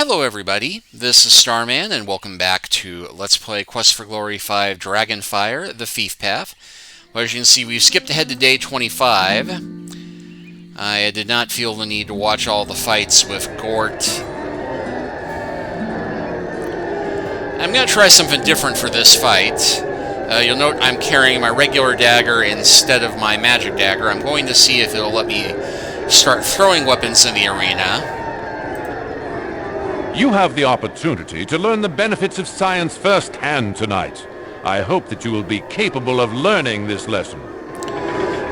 Hello everybody, this is Starman and welcome back to Let's Play Quest for Glory 5 Dragonfire, the Thief Path. Well, as you can see, we've skipped ahead to day 25. I did not feel the need to watch all the fights with Gort. I'm going to try something different for this fight. You'll note I'm carrying my regular dagger instead of my magic dagger. I'm going to see if it'll let me start throwing weapons in the arena. You have the opportunity to learn the benefits of science firsthand tonight. I hope that you will be capable of learning this lesson.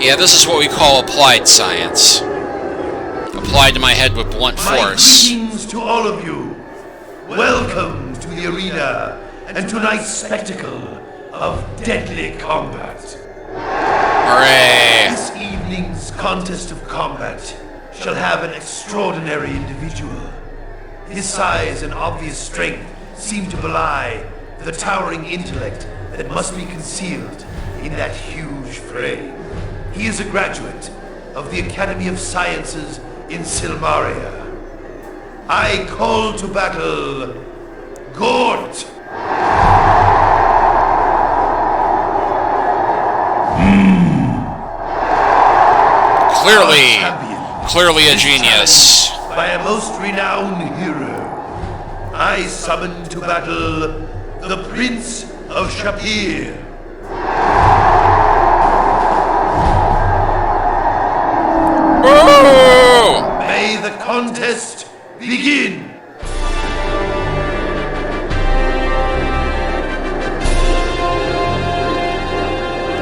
Yeah, this is what we call applied science. Applied to my head with blunt force. My greetings to all of you. Welcome to the arena and tonight's spectacle of deadly combat. Hooray! This evening's contest of combat shall have an extraordinary individual. His size and obvious strength seem to belie the towering intellect that must be concealed in that huge frame. He is a graduate of the Academy of Sciences in Silmaria. I call to battle Gort! Clearly a genius. By a most renowned hero, I summon to battle the Prince of Shapir. Woo! May the contest begin!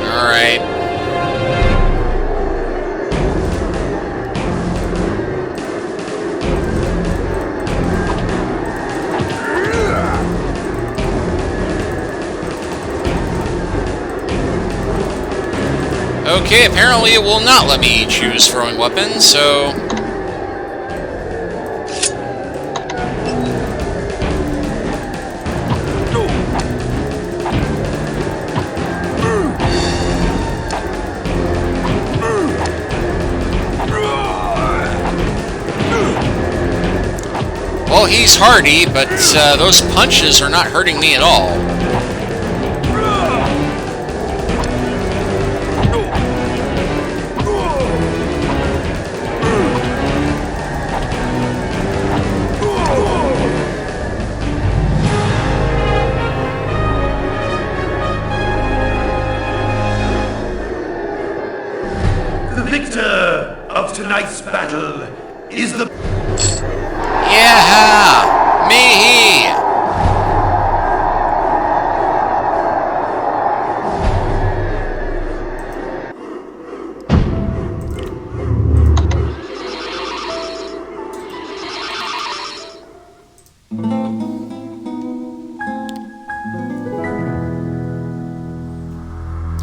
Alright. Okay, apparently it will not let me choose throwing weapons, so... Well, he's hardy, but those punches are not hurting me at all. The victor of tonight's battle is the... Yeah! Me!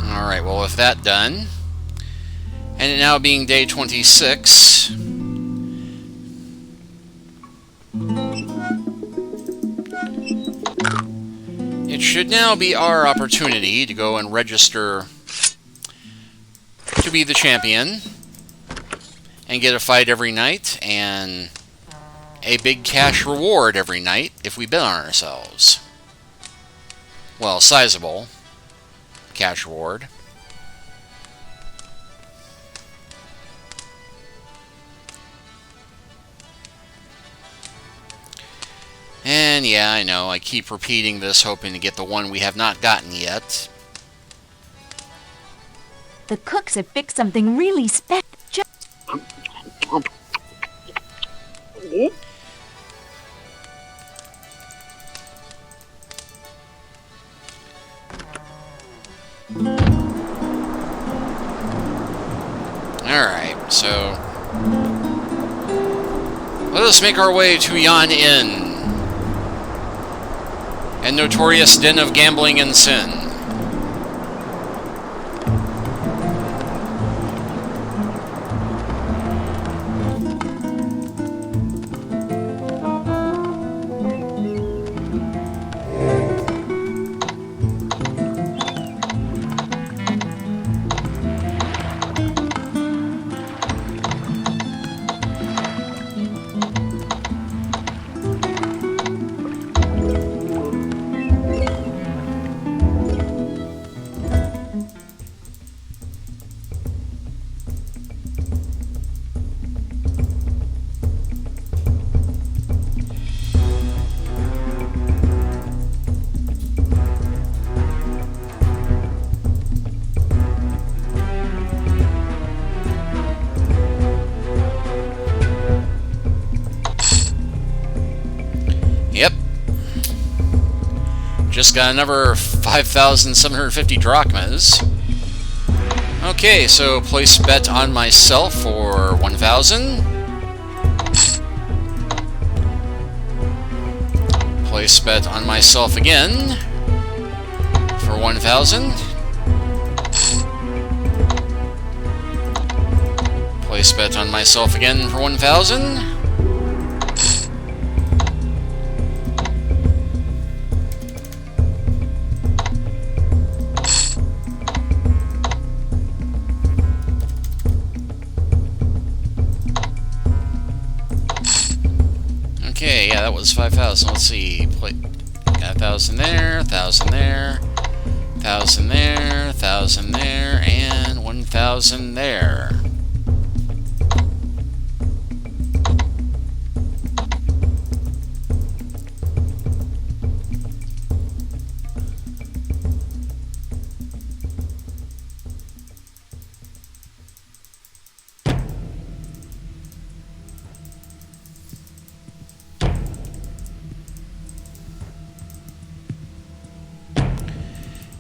Alright, well with that done, and it now being day 26, it should now be our opportunity to go and register to be the champion and get a fight every night and a big cash reward every night if we bet on ourselves. Well, sizable cash reward. And yeah, I know, I keep repeating this, hoping to get the one we have not gotten yet. The cooks have fixed something really special. Alright, so let us make our way to yon inn and notorious den of gambling and sin. just got another 5,750 drachmas. Okay, so place bet on myself for 1,000. Place bet on myself again for 1,000. Place bet on myself again for 1,000. Okay, yeah, that was 5,000. Let's see. Got 1,000 there, 1,000 there, 1,000 there, 1,000 there, and 1,000 there.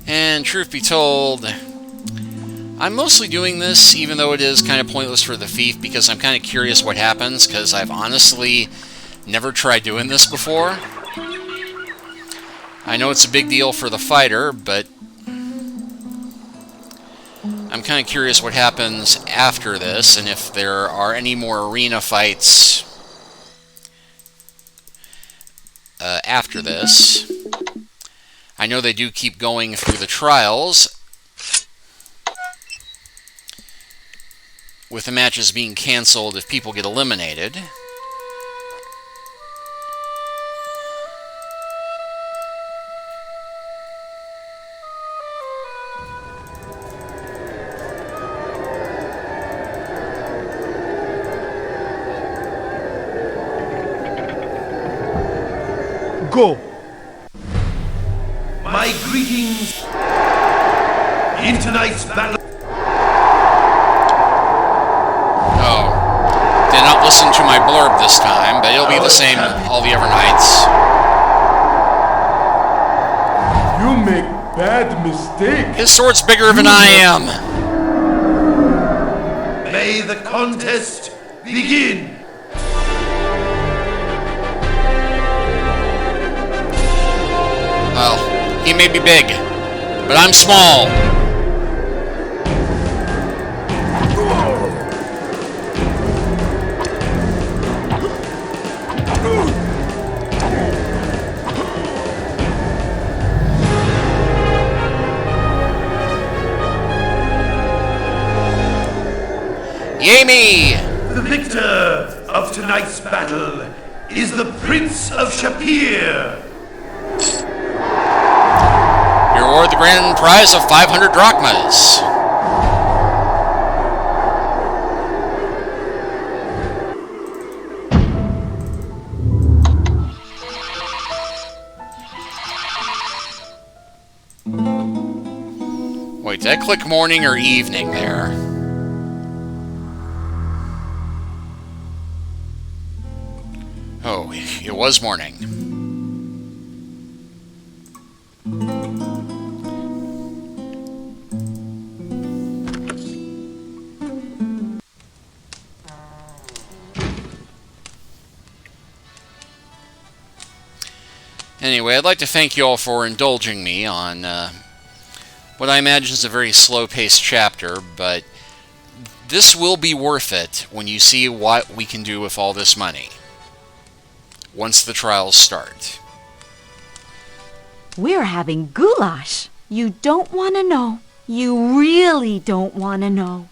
And truth be told, I'm mostly doing this, even though it is kind of pointless for the thief, because I'm kind of curious what happens, because I've honestly never tried doing this before. I know it's a big deal for the fighter, but I'm kind of curious what happens after this, and if there are any more arena fights after this. I know they do keep going through the trials, with the matches being cancelled if people get eliminated. Go! My greetings in tonight's battle. Oh, did not listen to my blurb this time, but it'll be the same all the other nights. You make bad mistakes. His sword's bigger than I am. May the contest begin. Well, he may be big, but I'm small. Yay me! The victor of tonight's battle is the Prince of Shapir. You award the grand prize of 500 drachmas. Wait, did I click morning or evening there? Oh, it was morning. Anyway, I'd like to thank you all for indulging me on what I imagine is a very slow-paced chapter, but this will be worth it when you see what we can do with all this money once the trials start. We're having goulash. You don't want to know. You really don't want to know.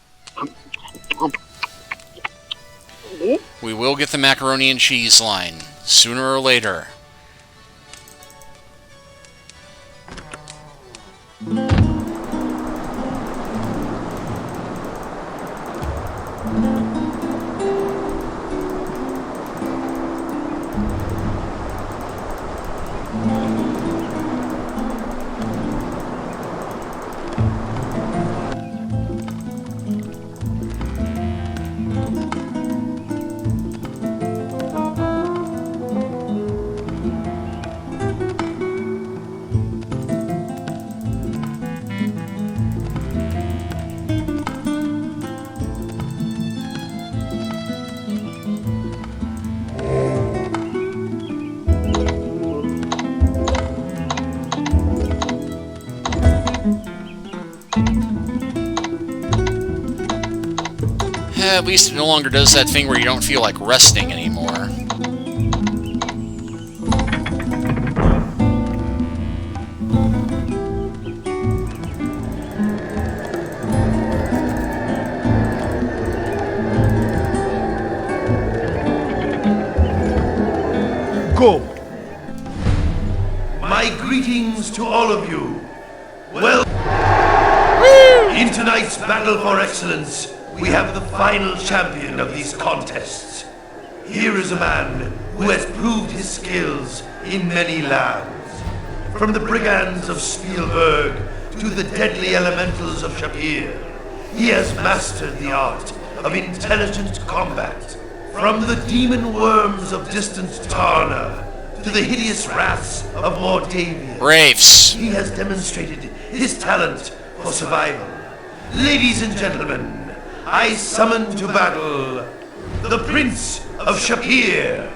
We will get the macaroni and cheese line, sooner or later. at least it no longer does that thing where you don't feel like resting anymore. Go! My greetings to all of you. Well, in tonight's battle for excellence, we have the final champion of these contests. Here is a man who has proved his skills in many lands. From the brigands of Spielberg to the deadly elementals of Shapir, he has mastered the art of intelligent combat. From the demon worms of distant Tarna to the hideous wraths of Mordavian, Wraiths. he has demonstrated his talent for survival. Ladies and gentlemen, I summon to battle the Prince of Shapir.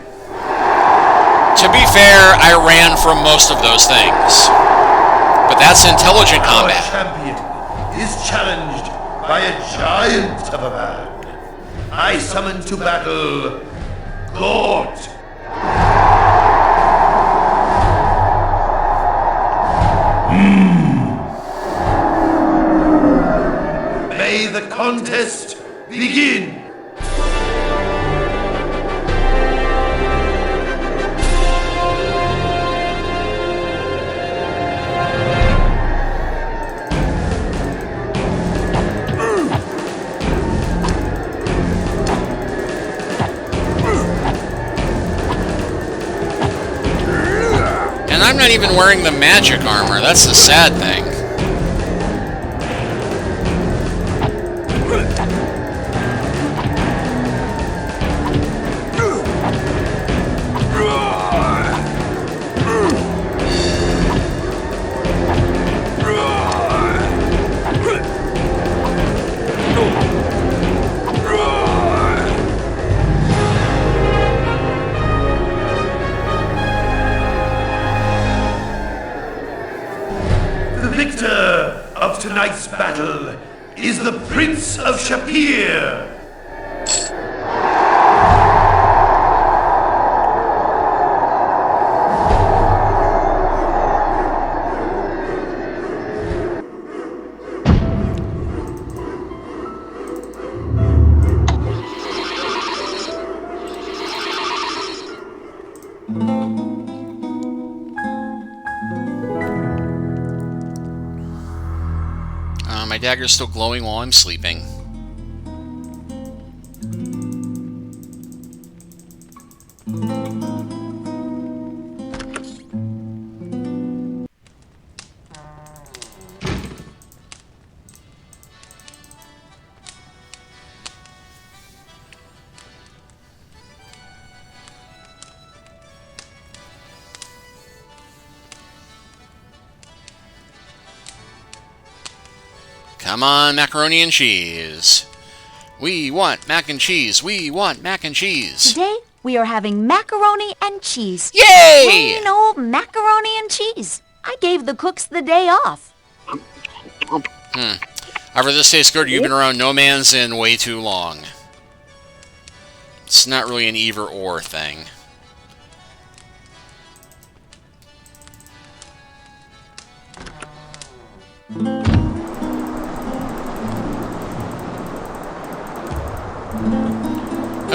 To be fair, I ran from most of those things. But that's intelligent Our combat. champion is challenged by a giant of a man. I summon to battle Gort. May the contest begin. And I'm not even wearing the magic armor. That's the sad thing. The victor of tonight's battle is the Prince of Shapir. My dagger's still glowing while I'm sleeping. Come on, macaroni and cheese. We want mac and cheese. We want mac and cheese. Today, we are having macaroni and cheese. Yay! Plain old macaroni and cheese. I gave the cooks the day off. However, this tastes good. You've been around no man's in way too long. It's not really an either or thing.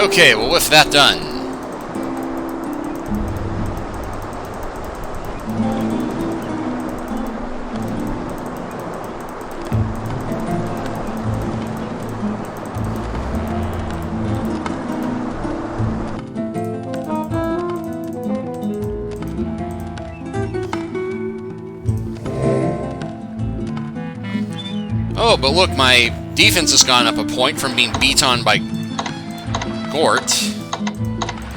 Okay, well, with that done, oh, but look, my defense has gone up a point from being beat on by Gort.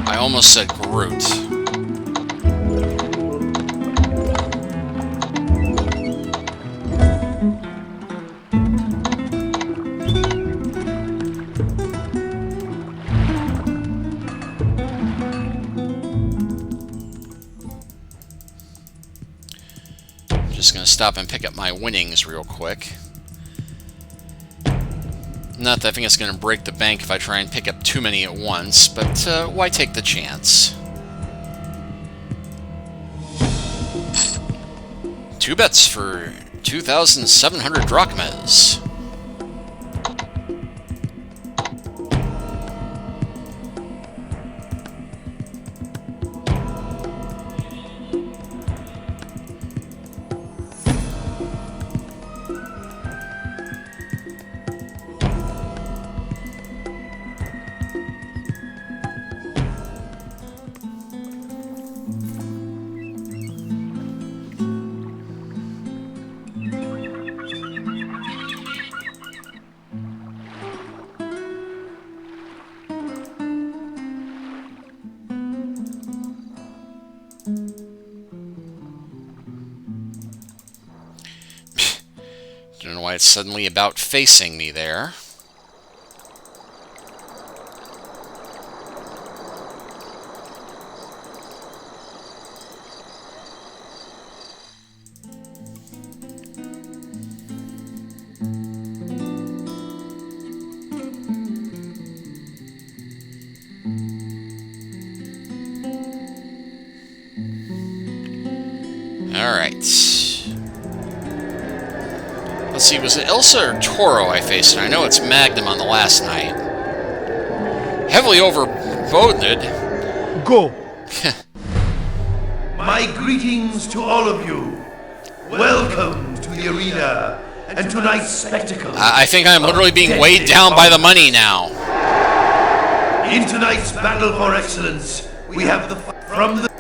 I almost said Groot. Just gonna stop and pick up my winnings real quick. Not that I think it's going to break the bank if I try and pick up too many at once, but why take the chance? 2 bets for 2,700 drachmas. Don't know why it's suddenly about facing me there. Alright. Let's see, was it Elsa or Toro I faced? And I know it's Magnum on the last night. Heavily overboded. Go! My greetings to all of you. Welcome to the arena and tonight's spectacle. I think I'm literally being weighed down by the money now. In tonight's battle for excellence, we have the from the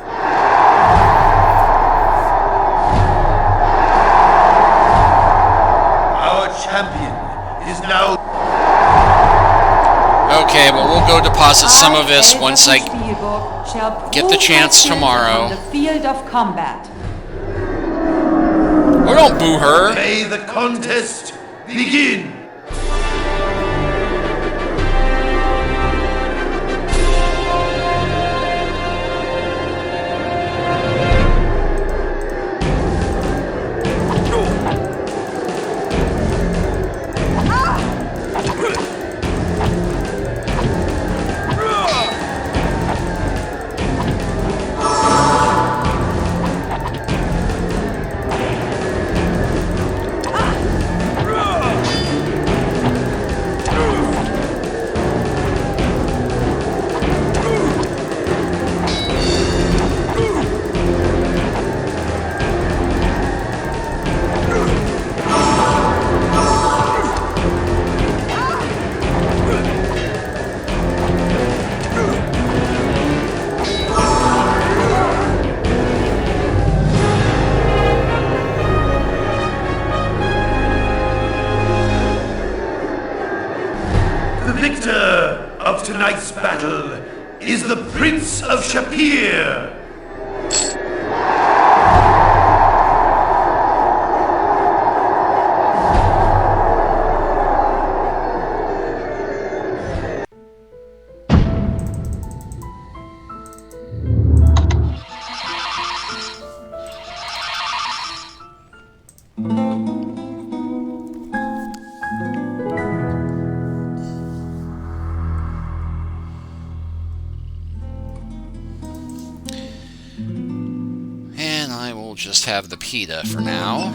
champion is now. Okay, well, we'll go deposit some of this once I get the chance tomorrow. The field of combat. Oh, don't boo her. May the contest begin. The victor of tonight's battle is the Prince of Shapir. Just have the pita for now.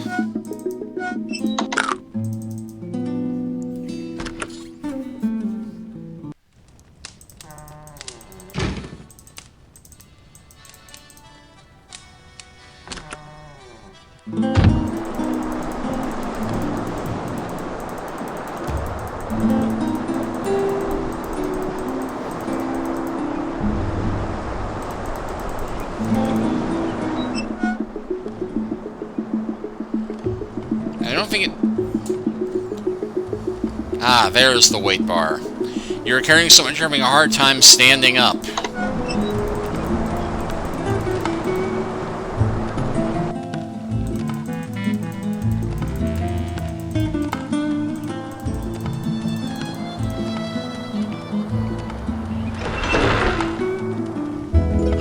I don't think it... Ah, there's the weight bar. You're carrying so much you're having a hard time standing up.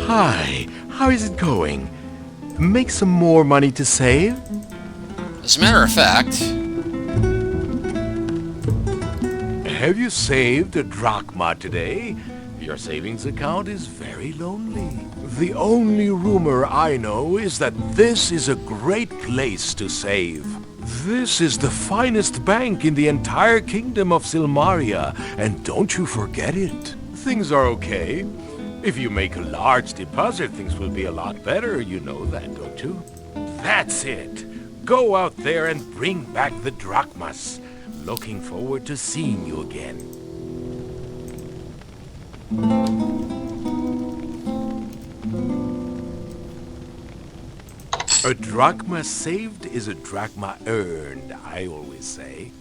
Hi, how is it going? Make some more money to save? As a matter of fact... Have you saved a drachma today? Your savings account is very lonely. The only rumor I know is that this is a great place to save. This is the finest bank in the entire kingdom of Silmaria, and don't you forget it. Things are okay. If you make a large deposit, things will be a lot better. You know that, don't you? That's it. Go out there and bring back the drachmas. Looking forward to seeing you again. A drachma saved is a drachma earned, I always say.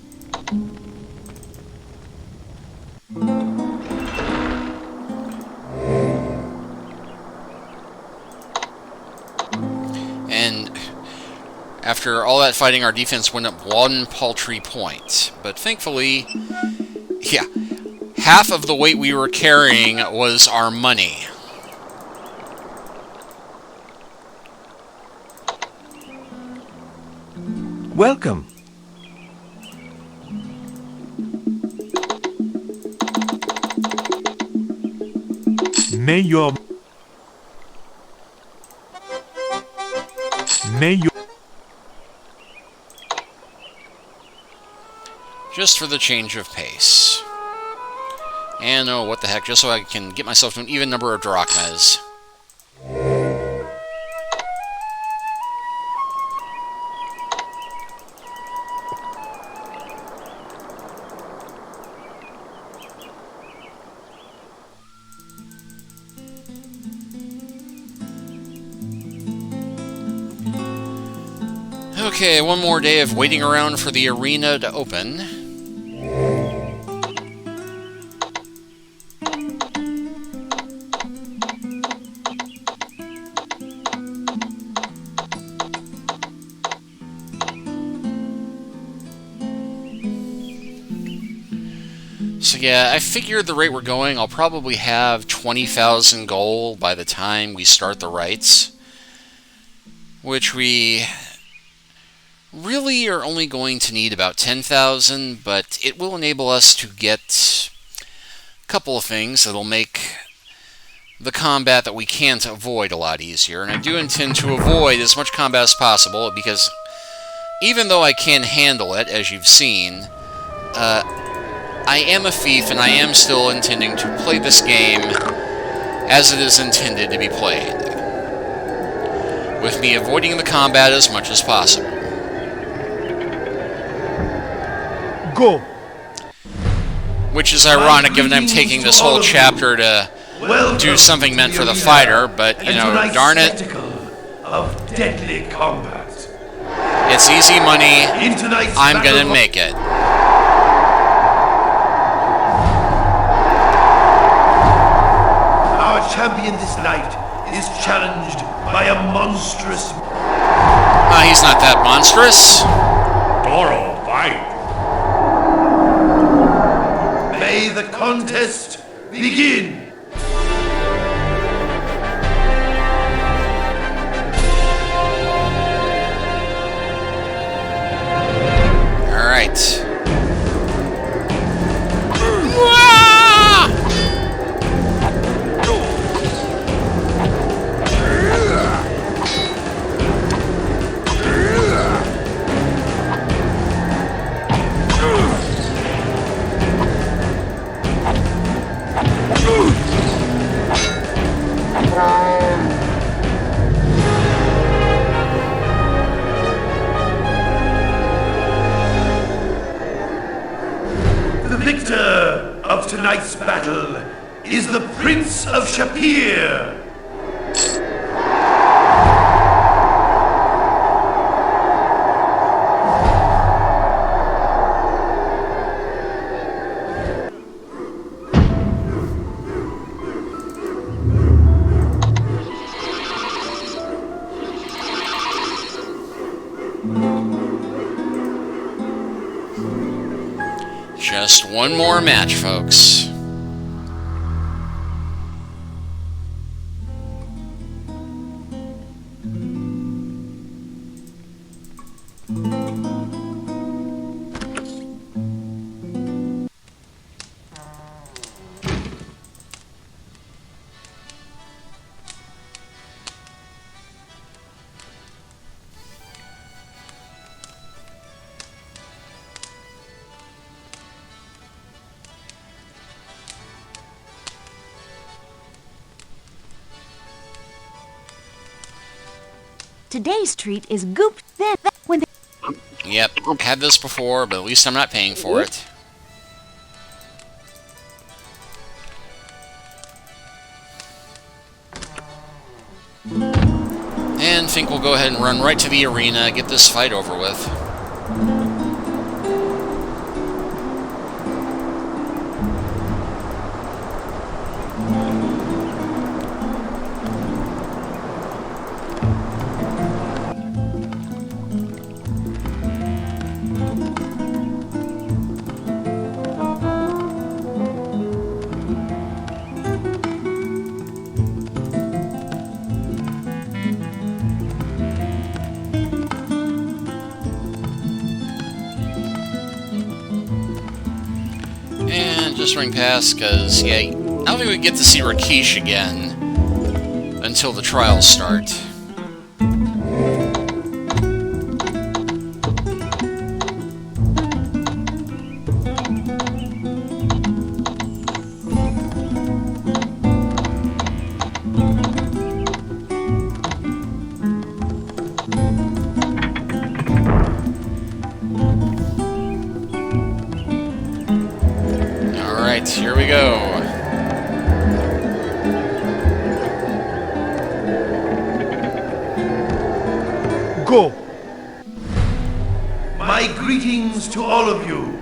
And after all that fighting, our defense went up 1 paltry point. But thankfully, yeah, half of the weight we were carrying was our money. Welcome. May your... Just for the change of pace. And oh, what the heck, just so I can get myself to an even number of drachmas. Okay, one more day of waiting around for the arena to open. So yeah, I figure the rate we're going, I'll probably have 20,000 gold by the time we start the rites. Which we really are only going to need about 10,000, but it will enable us to get a couple of things that'll make the combat that we can't avoid a lot easier. And I do intend to avoid as much combat as possible, because even though I can handle it, as you've seen, I am a thief, and I am still intending to play this game as it is intended to be played, with me avoiding the combat as much as possible. Go! Which is ironic, given I'm taking this whole chapter to do something meant for the fighter, but, you know, darn it. Of deadly combat. It's easy money. I'm gonna make it. Our champion this night is challenged by a monstrous... He's not that monstrous. Doro, fight! May the contest begin! Alright. The victor of tonight's battle is the Prince of Shapir. Just one more match, folks. today's treat is gooped then when they... Yep, had this before, but at least I'm not paying for it. And think we'll go ahead and run right to the arena, get this fight over with. And just ring past, because, yeah, I don't think we get to see Rakesh again until the trials start. Alright, here we go. Go. My greetings to all of you.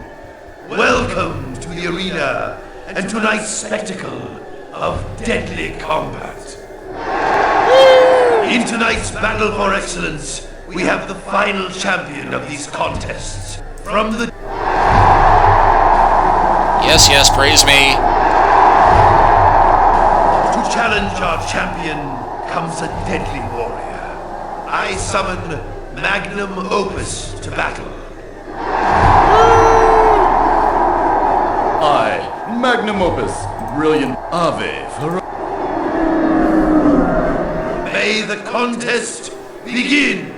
Welcome to the arena and tonight's spectacle of deadly combat. In tonight's battle for excellence, we have the final champion of these contests. From the... Yes, yes, praise me. To challenge our champion comes a deadly warrior. I summon Magnum Opus to battle. I, Magnum Opus, brilliant Ave for... May the contest begin!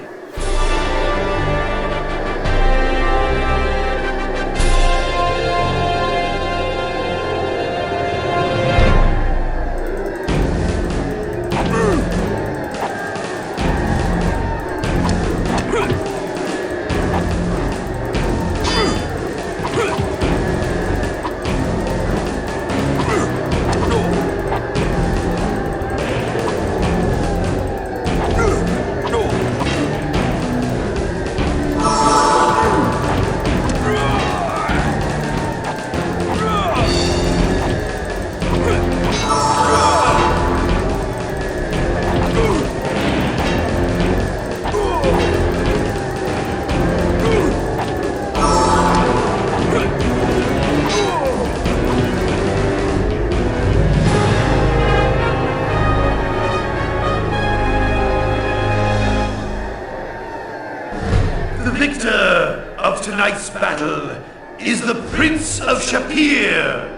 The victor of tonight's battle is the Prince of Shapir.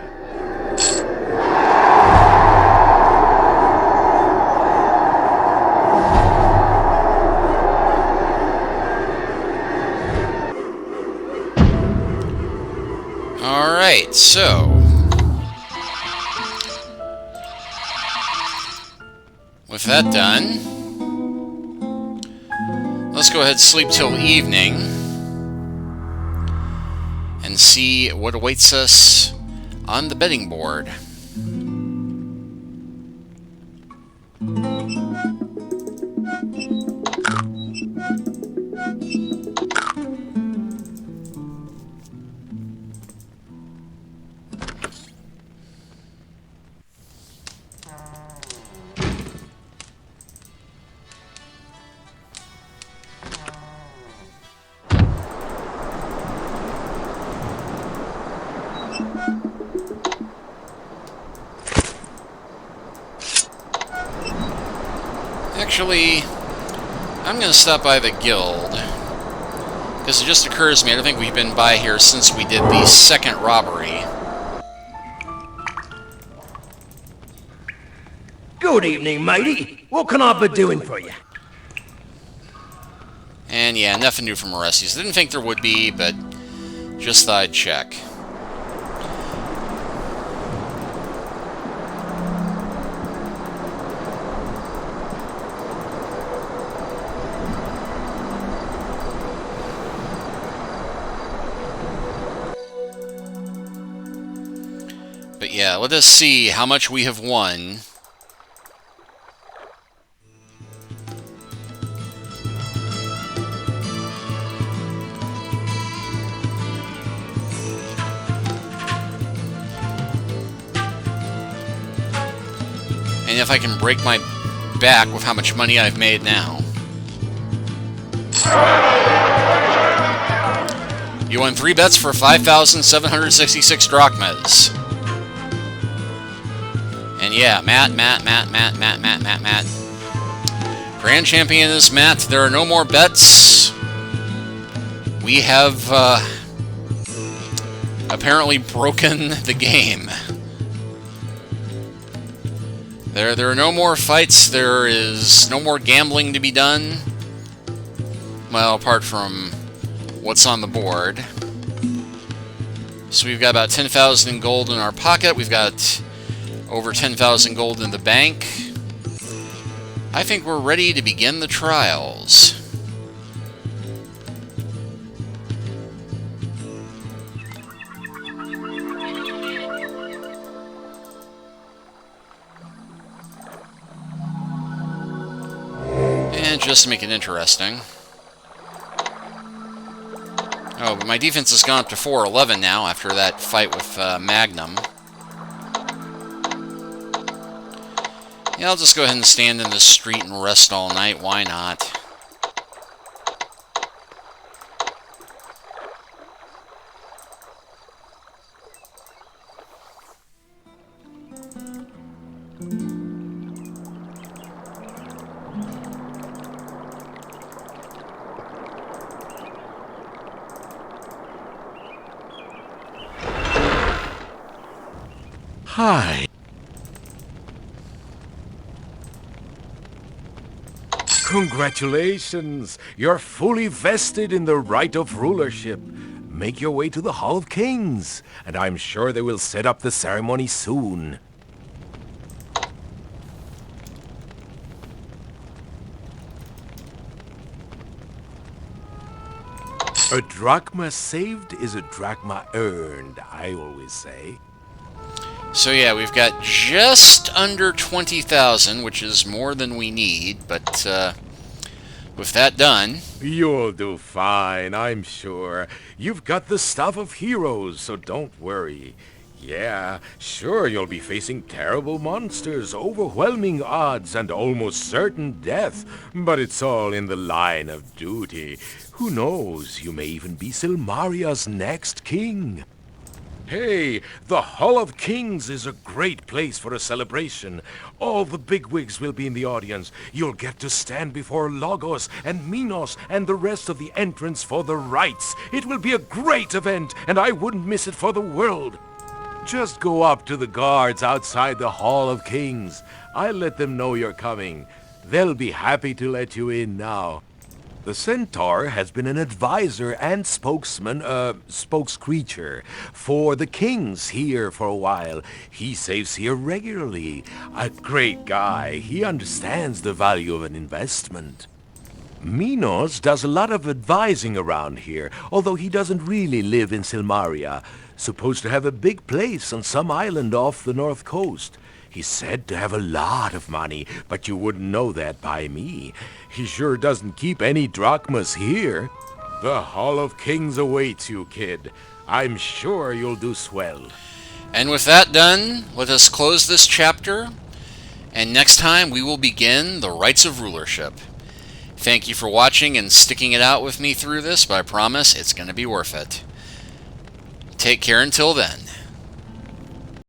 Alright, so... with that done, let's go ahead and sleep till evening and see what awaits us on the betting board. Actually, I'm going to stop by the guild, because it just occurs to me, I don't think we've been by here since we did the second robbery. Good evening, matey. What can I be doing for you? And yeah, nothing new from Orestes. Didn't think there would be, but just thought I'd check. yeah, let us see how much we have won. And if I can break my back with how much money I've made now. You won 3 bets for 5,766 drachmas. And yeah, Matt. Grand Champion is Matt. There are no more bets. We have apparently broken the game. There are no more fights. There is no more gambling to be done. Well, apart from what's on the board. So we've got about 10,000 in gold in our pocket. We've got over 10,000 gold in the bank. I think we're ready to begin the trials. And just to make it interesting. Oh, but my defense has gone up to 411 now after that fight with Magnum. Yeah, I'll just go ahead and stand in the street and rest all night. Why not? Hi. Congratulations! You're fully vested in the Rite of Rulership. Make your way to the Hall of Kings, and I'm sure they will set up the ceremony soon. A drachma saved is a drachma earned, I always say. So yeah, we've got just under 20,000, which is more than we need, but with that done... You'll do fine, I'm sure. You've got the stuff of heroes, so don't worry. Yeah, sure, you'll be facing terrible monsters, overwhelming odds, and almost certain death, but it's all in the line of duty. Who knows, you may even be Silmaria's next king. Hey, the Hall of Kings is a great place for a celebration. All the bigwigs will be in the audience. You'll get to stand before Logos and Minos and the rest of the entrants for the rites. It will be a great event, and I wouldn't miss it for the world. Just go up to the guards outside the Hall of Kings. I'll let them know you're coming. They'll be happy to let you in now. The centaur has been an advisor and spokescreature for the kings here for a while. He saves here regularly. A great guy. He understands the value of an investment. Minos does a lot of advising around here, although he doesn't really live in Silmaria. Supposed to have a big place on some island off the north coast. He's said to have a lot of money, but you wouldn't know that by me. He sure doesn't keep any drachmas here. The Hall of Kings awaits you, kid. I'm sure you'll do swell. And with that done, let us close this chapter, and next time we will begin the Rites of Rulership. Thank you for watching and sticking it out with me through this, but I promise it's going to be worth it. Take care until then.